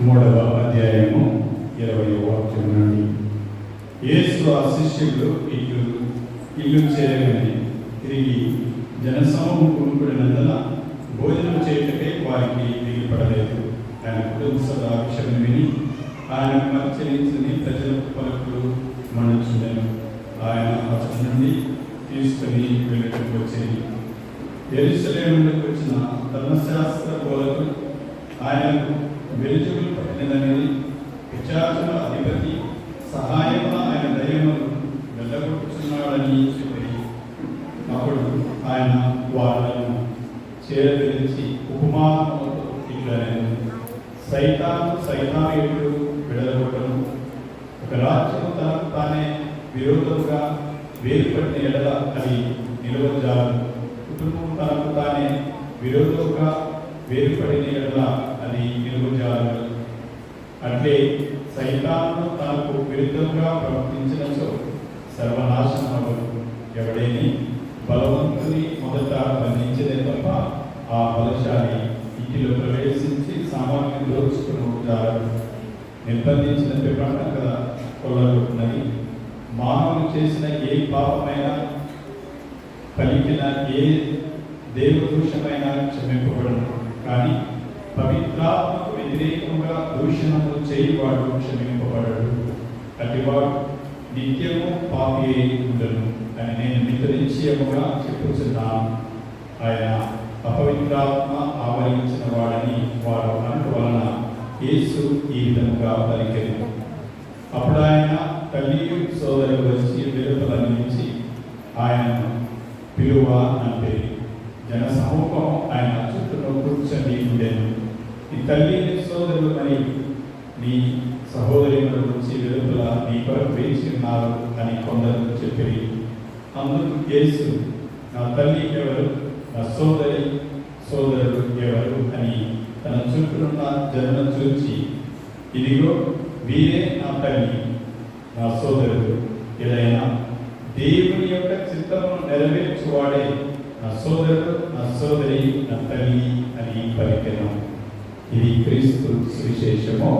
3వ అధ్యాయము 20వ వాక్యం నుండి. యేసు ఆ శిష్యులు ఇల్లు చేరగానే తిరిగి జనసమూహం కూడుకుడినందున భోజనం చేయటకే వారికి దిగిపడలేదు. ఆయన కుటుంబ సభ విషయం విని ఆయన పరిచయించని ప్రజలకు పలుకులు మనుచుండెను. ఆయన అతని నుండి తీసుకుని వెళ్ళటకు వచ్చేది. యెరూషలేము నుండి వచ్చిన ధర్మశాస్త్ర బోధకులు ఆయనకు వెలుచుకులు పట్టినదని పిశాచుల అధిపతి సహాయమున ఆయన దయ్యములు వెళ్ళగొట్టుచున్నాడని చెప్పి అప్పుడు ఆయన వాళ్లను చేరవేసి ఉపమానములతో ఇట్లనెను. సైతాను విడగొట్టను. ఒక రాజ్యము తనకు తానే విరోధముగా వేరుపడిన ఎడల అది నిలవజాలు. కుటుంబం తనకు తానే విరోధముగా వేరుపడిన ఎడల అది నిలవజాలు. అంటే సైతాను తనకు విరుద్ధంగా ప్రవర్తించినచో సర్వనాశనం అవ్వదు. ఎవడైనా బలవంతుని మొదట బంధించదే తప్ప ఆ బలశాలి ఇంటిలో ప్రవేశించి సామాన్యం దోచుకుని నిర్బంధించిన పిపంట కదా కొల్లగొట్టునని. మానవులు చేసిన ఏ పాపమైనా పలికిన ఏ దేవదూషమైనా క్షమింపబడను. కానీ పవిత్రాత్మకు వ్యతిరేకంగా దూషణము చేయవాడు క్షమింపబడడు. అటివాడు నిత్యము పాపి అయి ఉండను అని నేను మీకు నిశ్చయముగా చెప్పుచున్నాను. ఆయన అపవిత్రాత్మ ఆవరించిన వాడని వారు అనటం వలన యేసు ఈ విధముగా పలికెను. అప్పుడు ఆయన తల్లి సోదరులు వచ్చి వెలుపల నిలిచి ఆయనను పిలువ అంటే జన సమూహం ఆయన చుట్టూ కూర్చొని ఉండేను. ఈ తల్లి సోదరులు మరి నీ సహోదరి గురించి వెలుపల నీ కొరకు వేచి ఉన్నారు అని కొందరు చెప్పి, అందుకు యేసు నా తల్లి ఎవరు, నా సోదరుడు ఎవరు అని తన చుట్టూన్న జనులను చూచి, ఇదిగో వీరే నా తల్లి నా సోదరుడు. ఏదైనా దేవుని యొక్క చిత్తమును నెరవేర్చువాడే నా సోదరుడు, నా సోదరి, నా తల్లి అని పలికెను. ఇది క్రీస్తు సువిశేషము.